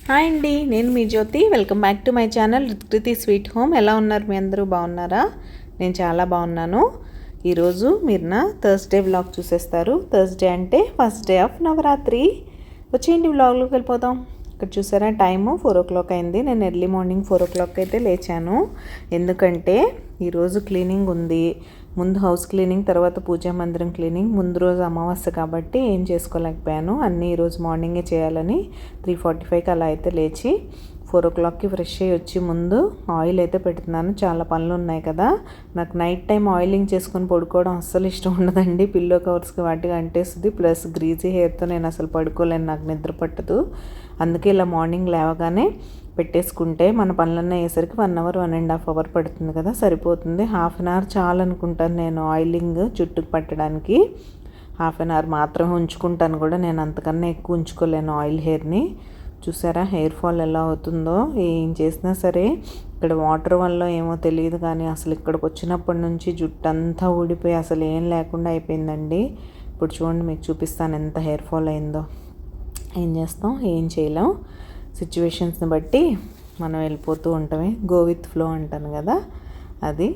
Hi అండి, నేను మీ Jyothi. Welcome back to my channel రుత్కృతి స్వీట్ హోమ్. ఎలా ఉన్నారు మీ అందరూ? బాగున్నారా? నేను చాలా బాగున్నాను. ఈరోజు మీరు నా థర్స్డే వ్లాగ్ చూసేస్తారు. థర్స్డే అంటే ఫస్ట్ డే ఆఫ్ నవరాత్రి. వచ్చేయండి వ్లాగ్లోకి వెళ్ళిపోదాం. ఇక్కడ చూసారా, టైము 4 o'clock అయింది. నేను ఎర్లీ మార్నింగ్ 4 o'clock అయితే లేచాను. ఎందుకంటే ఈరోజు క్లీనింగ్ ఉంది. ముందు హౌస్ క్లీనింగ్, తర్వాత పూజా మందిరం క్లీనింగ్. ముందు రోజు అమావాస్య కాబట్టి ఏం చేసుకోలేకపోయాను. అన్నీ ఈరోజు మార్నింగే చేయాలని 3:45కి అలా అయితే లేచి 4 o'clockకి ఫ్రెష్ అయ్యి వచ్చి ముందు ఆయిల్ అయితే పెడుతున్నాను. చాలా పనులు ఉన్నాయి కదా. నాకు నైట్ టైం ఆయిలింగ్ చేసుకొని పడుకోవడం అస్సలు ఇష్టం ఉండదండి. పిల్లో కవర్స్కి వాటికి అంటేస్తుంది. ప్లస్ గ్రీజీ హెయిర్తో నేను అసలు పడుకోలేను, నాకు నిద్ర పట్టదు. అందుకే ఇలా మార్నింగ్ లేవగానే పెట్టేసుకుంటే మన పనులన్నీ అయ్యేసరికి 1 hour 1.5 hours పడుతుంది కదా, సరిపోతుంది. 1/2 hour చాలు అనుకుంటాను నేను ఆయిలింగ్ జుట్టుకు పట్టడానికి. 1/2 hour మాత్రమే ఉంచుకుంటాను కూడా, నేను అంతకన్నా ఎక్కువ ఉంచుకోలేను ఆయిల్ హెయిర్ని. చూసారా హెయిర్ ఫాల్ ఎలా అవుతుందో. ఏం చేసినా సరే ఇక్కడ వాటర్ వల్ల ఏమో తెలియదు కానీ అసలు ఇక్కడికి వచ్చినప్పటి నుంచి జుట్టు అంతా ఊడిపోయి అసలు ఏం లేకుండా అయిపోయిందండి. ఇప్పుడు చూడండి, మీకు చూపిస్తాను ఎంత హెయిర్ ఫాల్ అయిందో. ఏం చేస్తాం, ఏం చేయలేం. సిచ్యువేషన్స్ని బట్టి మనం వెళ్ళిపోతూ ఉంటామే. గో విత్ ఫ్లో అంటాను కదా, అది.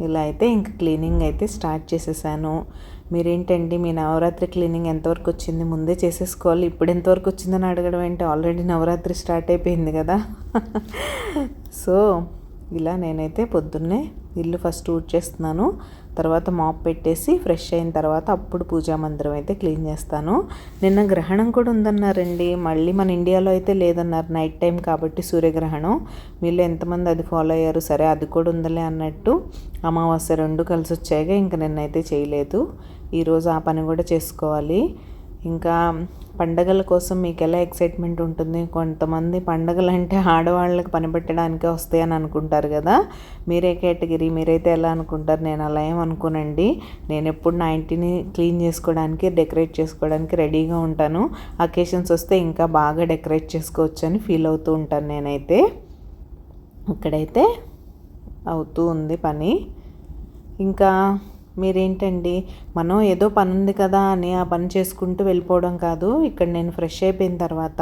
ఇలా అయితే ఇంక క్లీనింగ్ అయితే స్టార్ట్ చేసేసాను. మీరేంటండి, మీ నవరాత్రి క్లీనింగ్ ఎంతవరకు వచ్చింది? ముందే చేసేసుకోవాలి. ఇప్పుడు ఎంతవరకు వచ్చిందని అడగడం ఏంటి? ఆల్రెడీ నవరాత్రి స్టార్ట్ అయిపోయింది కదా. సో ఇలా నేనైతే పొద్దున్నే ఇల్లు ఫస్ట్ ఊడ్చేస్తున్నాను. తర్వాత మాప్ పెట్టేసి ఫ్రెష్ అయిన తర్వాత అప్పుడు పూజా మందిరం అయితే క్లీన్ చేస్తాను. నిన్న గ్రహణం కూడా ఉందన్నారండి. మళ్ళీ మన ఇండియాలో అయితే లేదన్నారు, నైట్ టైం కాబట్టి సూర్యగ్రహణం. వీళ్ళు ఎంతమంది అది ఫాలో అయ్యారు? సరే అది కూడా ఉందలే అన్నట్టు అమావాస్య 2 కలిసి వచ్చాక ఇంక నిన్నైతే చేయలేదు. ఈరోజు ఆ పని కూడా చేసుకోవాలి. ఇంకా పండగల కోసం మీకు ఎలా ఎక్సైట్మెంట్ ఉంటుంది? కొంతమంది పండగలు అంటే ఆడవాళ్ళకి పని పెట్టడానికే వస్తాయని అనుకుంటారు కదా. మీరే కేటగిరీ? మీరైతే ఎలా అనుకుంటారు? నేను అలా ఏమనుకోనండి. నేను ఎప్పుడు నా ఇంటిని క్లీన్ చేసుకోవడానికి, డెకరేట్ చేసుకోవడానికి రెడీగా ఉంటాను. అకేషన్స్ వస్తే ఇంకా బాగా డెకరేట్ చేసుకోవచ్చు అని ఫీల్ అవుతూ ఉంటాను నేనైతే. ఇక్కడైతే అవుతూ ఉంది పని. ఇంకా మీరేంటండి, మనం ఏదో పని ఉంది కదా అని ఆ పని చేసుకుంటూ వెళ్ళిపోవడం కాదు. ఇక్కడ నేను ఫ్రెష్ అయిపోయిన తర్వాత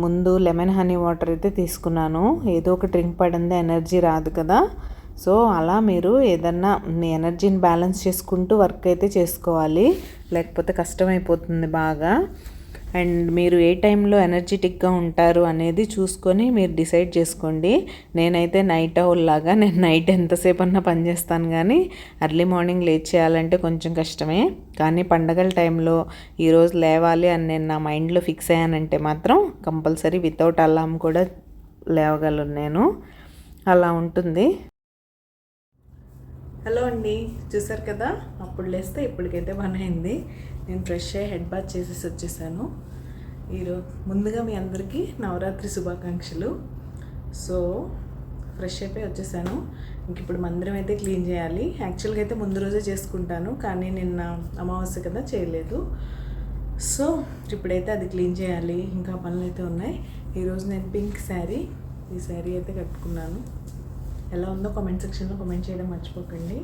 ముందు లెమన్ హనీ వాటర్ అయితే తీసుకున్నాను. ఏదో ఒక డ్రింక్ పడింది, ఎనర్జీ రాదు కదా. సో అలా మీరు ఏదన్నా మీ ఎనర్జీని బ్యాలెన్స్ చేసుకుంటూ వర్క్ అయితే చేసుకోవాలి, లేకపోతే కష్టమైపోతుంది బాగా. అండ్ మీరు ఏ టైంలో ఎనర్జెటిక్గా ఉంటారు అనేది చూసుకొని మీరు డిసైడ్ చేసుకోండి. నేనైతే నైట్ ఔల్ లాగా, నేను నైట్ ఎంతసేపు అన్నా పని చేస్తాను కానీ ఎర్లీ మార్నింగ్ లేట్ చేయాలంటే కొంచెం కష్టమే. కానీ పండగల టైంలో ఈరోజు లేవాలి అని నేను నా మైండ్లో ఫిక్స్ అయ్యానంటే మాత్రం కంపల్సరీ వితౌట్ అలారం కూడా లేవగలను నేను. అలా ఉంటుంది. హలో అండి, చూసారు కదా, అప్పుడు లేస్తే ఇప్పటికైతే పని అయింది. నేను ఫ్రెష్ అయ్యి హెడ్ బాత్ చేసేసి వచ్చేసాను. ఈరోజు ముందుగా మీ అందరికీ నవరాత్రి శుభాకాంక్షలు. సో ఫ్రెష్ అయిపోయి వచ్చేసాను. ఇంక ఇప్పుడు మందిరం అయితే క్లీన్ చేయాలి. యాక్చువల్గా అయితే ముందు రోజే చేసుకుంటాను, కానీ నిన్న అమావాస్య కదా చేయలేదు. సో ఇప్పుడైతే అది క్లీన్ చేయాలి. ఇంకా పనులు అయితే ఉన్నాయి. ఈరోజు నేను పింక్ శారీ, ఈ శారీ అయితే కట్టుకున్నాను. ఎలా ఉందో కామెంట్ సెక్షన్లో కామెంట్ చేయడం మర్చిపోకండి.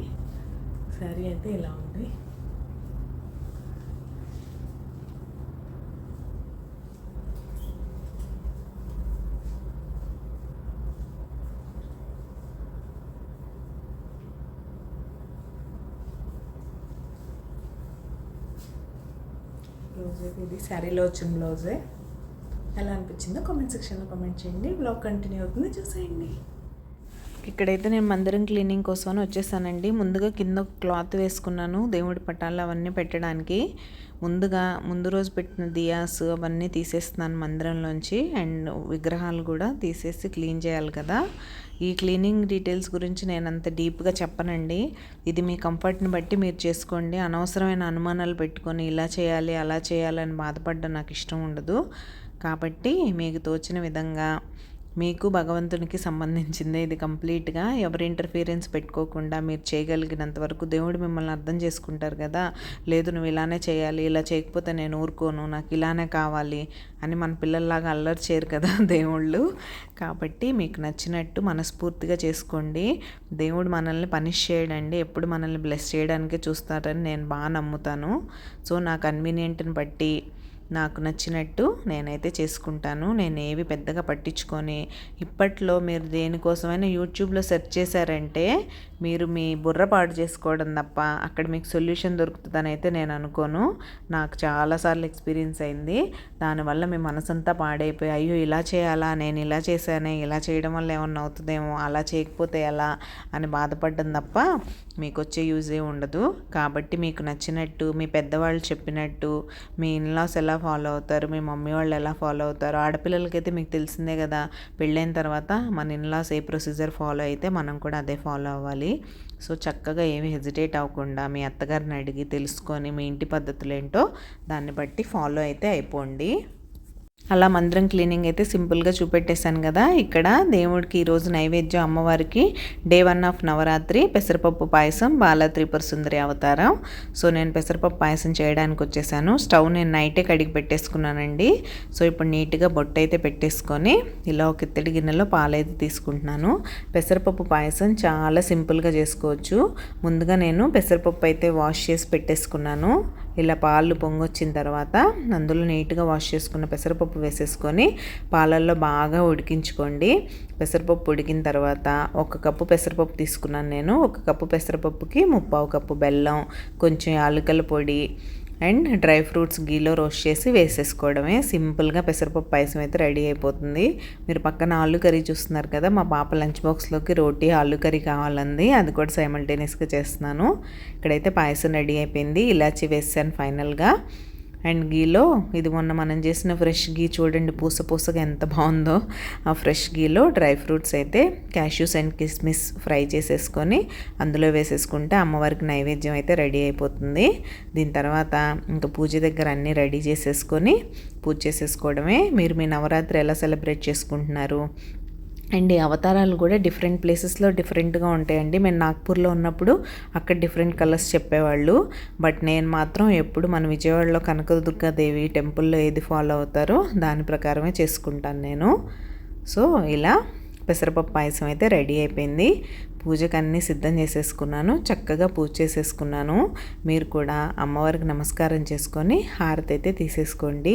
శారీ అయితే ఇలా ఉంది. బ్లౌజ్ అయితే ఇది శారీలో వచ్చిన బ్లౌజే. ఎలా అనిపించిందో కామెంట్ సెక్షన్లో కామెంట్ చేయండి. బ్లాగ్ కంటిన్యూ అవుతుంది, చూసేయండి. ఇక్కడైతే నేను మందిరం క్లీనింగ్ కోసం వచ్చేసానండి. ముందుగా కింద క్లాత్ వేసుకున్నాను దేవుడి పటాలు అవన్నీ పెట్టడానికి. ముందు రోజు పెట్టిన దియాస్ అవన్నీ తీసేస్తున్నాను మందిరంలోంచి. అండ్ విగ్రహాలు కూడా తీసేసి క్లీన్ చేయాలి కదా. ఈ క్లీనింగ్ డీటెయిల్స్ గురించి నేను అంత డీప్గా చెప్పనండి. ఇది మీ కంఫర్ట్ని బట్టి మీరు చేసుకోండి. అనవసరమైన అనుమానాలు పెట్టుకొని ఇలా చేయాలి అలా చేయాలని బాధపడడం నాకు ఇష్టం ఉండదు. కాబట్టి మీకు తోచిన విధంగా, మీకు భగవంతునికి సంబంధించిందే ఇది కంప్లీట్గా. ఎవరి ఇంటర్ఫీరెన్స్ పెట్టుకోకుండా మీరు చేయగలిగినంత వరకు దేవుడు మిమ్మల్ని అర్థం చేసుకుంటారు కదా. లేదు నువ్వు ఇలానే చేయాలి, ఇలా చేయకపోతే నేను ఊరుకోను, నాకు ఇలానే కావాలి అని మన పిల్లల్లాగా అల్లరి చేయరు కదా దేవుళ్ళు. కాబట్టి మీకు నచ్చినట్టు మనస్ఫూర్తిగా చేసుకోండి. దేవుడు మనల్ని పనిష్ చేయడండి, ఎప్పుడు మనల్ని బ్లెస్ చేయడానికే చూస్తారని నేను బాగా నమ్ముతాను. సో నా కన్వీనియంట్ని బట్టి నాకు నచ్చినట్టు నేనైతే చేసుకుంటాను. నేను ఏవి పెద్దగా పట్టించుకొని, ఇప్పట్లో మీరు దేనికోసమైనా యూట్యూబ్లో సెర్చ్ చేశారంటే మీరు మీ బుర్ర పాడు చేసుకోవడం తప్ప అక్కడ మీకు సొల్యూషన్ దొరుకుతుందని అయితే నేను అనుకోను. నాకు చాలాసార్లు ఎక్స్పీరియన్స్ అయింది. దానివల్ల మీ మనసంతా పాడైపోయి, అయ్యో ఇలా చేయాలా, నేను ఇలా చేశానే, ఇలా చేయడం వల్ల ఏమన్నా అవుతుందేమో, అలా చేయకపోతే ఎలా అని బాధపడడం తప్ప మీకు వచ్చే యూజే ఉండదు. కాబట్టి మీకు నచ్చినట్టు, మీ పెద్దవాళ్ళు చెప్పినట్టు, మీ ఇన్లాస్ ఎలా ఫాలో అవుతారు, మీ మమ్మీ వాళ్ళు ఎలా ఫాలో అవుతారు, ఆడపిల్లలకైతే మీకు తెలిసిందే కదా, పెళ్ళైన తర్వాత మన ఇన్లాస్ ఏ ప్రొసీజర్ ఫాలో అయితే మనం కూడా అదే ఫాలో అవ్వాలి. సో చక్కగా ఏమి హెజిటేట్ అవ్వకుండా మీ అత్తగారిని అడిగి తెలుసుకొని మీ ఇంటి పద్ధతులు ఏంటో దాన్ని బట్టి ఫాలో అయితే అయిపోండి. అలా మందిరం క్లీనింగ్ అయితే సింపుల్గా చూపెట్టేశాను కదా. ఇక్కడ దేవుడికి ఈరోజు నైవేద్యం అమ్మవారికి డే 1 ఆఫ్ నవరాత్రి పెసరపప్పు పాయసం, బాల త్రిపుర సుందరి అవతారం. సో నేను పెసరపప్పు పాయసం చేయడానికి వచ్చేసాను. స్టవ్ నేను నైటే కడిగి పెట్టేసుకున్నానండి. సో ఇప్పుడు నీట్గా బొట్టు అయితే పెట్టేసుకొని ఇలా ఒక ఇత్తడి గిన్నెలో పాలైతే తీసుకుంటున్నాను. పెసరపప్పు పాయసం చాలా సింపుల్గా చేసుకోవచ్చు. ముందుగా నేను పెసరపప్పు అయితే వాష్ చేసి పెట్టేసుకున్నాను. ఇలా పాలు పొంగొచ్చిన తర్వాత అందులో నీట్గా వాష్ చేసుకున్న పెసరపప్పు వేసేసుకొని పాలల్లో బాగా ఉడికించుకోండి. పెసరపప్పు ఉడికిన తర్వాత 1 కప్పు పెసరపప్పు తీసుకున్నాను నేను. 1 కప్పు పెసరపప్పుకి 3/4 కప్పు బెల్లం, కొంచెం యాలకుల పొడి అండ్ డ్రై ఫ్రూట్స్ గీలో రోస్ట్ చేసి వేసేసుకోవడమే. సింపుల్గా పెసరపప్పు పాయసం అయితే రెడీ అయిపోతుంది. మీరు పక్కన ఆలు కర్రీ చూస్తున్నారు కదా, మా పాప లంచ్ బాక్స్లోకి రోటీ ఆలు కర్రీ కావాలంది, అది కూడా సైమల్టేనియస్గా చేస్తున్నాను. ఇక్కడైతే పాయసం రెడీ అయిపోయింది. ఇలాచి వేసాను ఫైనల్గా. అండ్ గీలో ఇది మొన్న మనం చేసిన ఫ్రెష్ గీ చూడండి, పూసగా ఎంత బాగుందో. ఆ ఫ్రెష్ గీలో డ్రై ఫ్రూట్స్ అయితే క్యాష్యూస్ అండ్ కిస్మిస్ ఫ్రై చేసేసుకొని అందులో వేసేసుకుంటే అమ్మవారికి నైవేద్యం అయితే రెడీ అయిపోతుంది. దీని తర్వాత ఇంకా పూజ దగ్గర అన్నీ రెడీ చేసేసుకొని పూజ చేసేసుకోవడమే. మీరు మీ నవరాత్రి ఎలా సెలబ్రేట్ చేసుకుంటున్నారు అండ్ ఈ అవతారాలు కూడా డిఫరెంట్ ప్లేసెస్లో డిఫరెంట్గా ఉంటాయండి. మేము నాగ్పూర్లో ఉన్నప్పుడు అక్కడ డిఫరెంట్ కలర్స్ చెప్పేవాళ్ళు. బట్ నేను మాత్రం ఎప్పుడు మన విజయవాడలో కనకదుర్గాదేవి టెంపుల్లో ఏది ఫాలో అవుతారో దాని ప్రకారమే చేసుకుంటాను నేను. సో ఇలా పెసరపప్పు పాయసం అయితే రెడీ అయిపోయింది. పూజకు అన్నీ సిద్ధం చేసేసుకున్నాను. చక్కగా పూజ చేసేసుకున్నాను. మీరు కూడా అమ్మవారికి నమస్కారం చేసుకొని హారతి అయితే తీసేసుకోండి.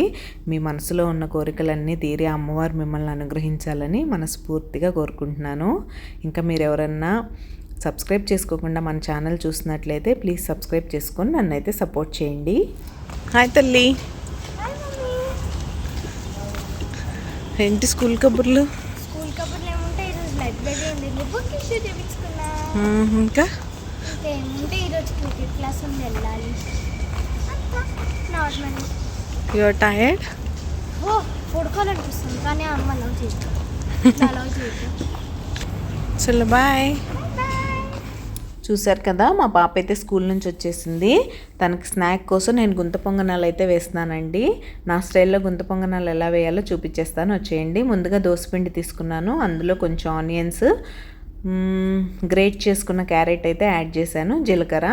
మీ మనసులో ఉన్న కోరికలన్నీ తీరి అమ్మవారు మిమ్మల్ని అనుగ్రహించాలని మనస్ఫూర్తిగా కోరుకుంటున్నాను. ఇంకా మీరు ఎవరన్నా సబ్స్క్రైబ్ చేసుకోకుండా మన ఛానల్ చూసినట్లయితే ప్లీజ్ సబ్స్క్రైబ్ చేసుకొని నన్ను అయితే సపోర్ట్ చేయండి. హాయ్ తల్లి, ఏంటి స్కూల్ కబుర్లు? ఇంకా ఈరోజు క్రికెట్ క్లాస్ ఉంది, వెళ్ళాలి. You are tired? పడుకోవాలనిపిస్తుంది కానీ అమ్మ లవ్ చేస్తాను. చలో బాయ్. చూసారు కదా, మా పాప అయితే స్కూల్ నుంచి వచ్చేసింది. తనకి స్నాక్ కోసం నేను గుంత పొంగనాలు అయితే వేస్తున్నానండి. నా స్టైల్లో గుంత పొంగనాలు ఎలా వేయాలో చూపించేస్తాను, వచ్చేయండి. ముందుగా దోసపిండి తీసుకున్నాను, అందులో కొంచెం ఆనియన్స్, గ్రేట్ చేసుకున్న క్యారెట్ అయితే యాడ్ చేశాను, జీలకర్ర.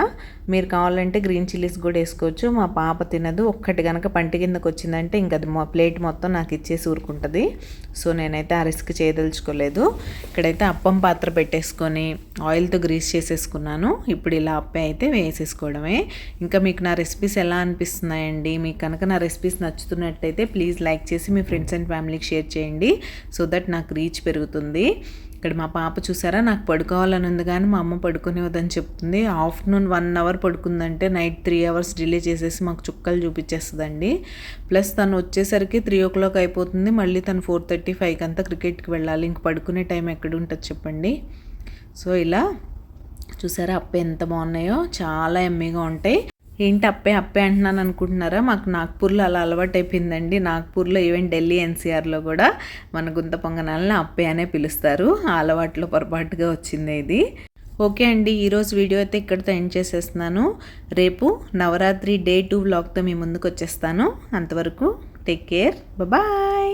మీరు కావాలంటే గ్రీన్ చిల్లీస్ కూడా వేసుకోవచ్చు. మా పాప తినదు, ఒక్కటి కనుక పంటి కిందకు వచ్చిందంటే ఇంక అది ప్లేట్ మొత్తం నాకు ఇచ్చేసి ఊరుకుంటుంది. సో నేనైతే ఆ రిస్క్ చేయదలుచుకోలేదు. ఇక్కడైతే అప్పం పాత్ర పెట్టేసుకొని ఆయిల్తో గ్రీస్ చేసేసుకున్నాను. ఇప్పుడు ఇలా అప్పే అయితే వేసేసుకోవడమే. ఇంకా మీకు నా రెసిపీస్ ఎలా అనిపిస్తున్నాయండి? మీకు కనుక నా రెసిపీస్ నచ్చుతున్నట్టయితే ప్లీజ్ లైక్ చేసి మీ ఫ్రెండ్స్ అండ్ ఫ్యామిలీకి షేర్ చేయండి, సో దట్ నాకు రీచ్ పెరుగుతుంది. ఇక్కడ మా పాప చూసారా, నాకు పడుకోవాలని ఉంది కానీ మా అమ్మ పడుకునేవద్దని చెప్తుంది. ఆఫ్టర్నూన్ 1 అవర్ పడుకుందంటే నైట్ 3 అవర్స్ డిలే చేసేసి మాకు చుక్కలు చూపించేస్తుందండి. ప్లస్ తను వచ్చేసరికి 3 o'clock అయిపోతుంది. మళ్ళీ తను 4:35 అంతా క్రికెట్కి వెళ్ళాలి. ఇంక పడుకునే టైం ఎక్కడ ఉంటుంది చెప్పండి. సో ఇలా చూసారా అప్పే ఎంత బాగున్నాయో, చాలా ఎమ్మీగా ఉంటాయి. ఏంటి అప్పే అంటున్నాను అనుకుంటున్నారా? మాకు నాగ్పూర్లో అలా అలవాటు అయిపోయిందండి. నాగ్పూర్లో ఈవెన్ ఢిల్లీ ఎన్సీఆర్లో కూడా మన గుంత పొంగనాలని అప్పే అనే పిలుస్తారు. ఆ అలవాట్లో పొరపాటుగా వచ్చింది ఇది. ఓకే అండి, ఈరోజు వీడియో అయితే ఇక్కడితో ఎండ్ చేసేస్తున్నాను. రేపు నవరాత్రి డే 2 వ్లాగ్తో మీ ముందుకు వచ్చేస్తాను. అంతవరకు టేక్ కేర్, బాయ్.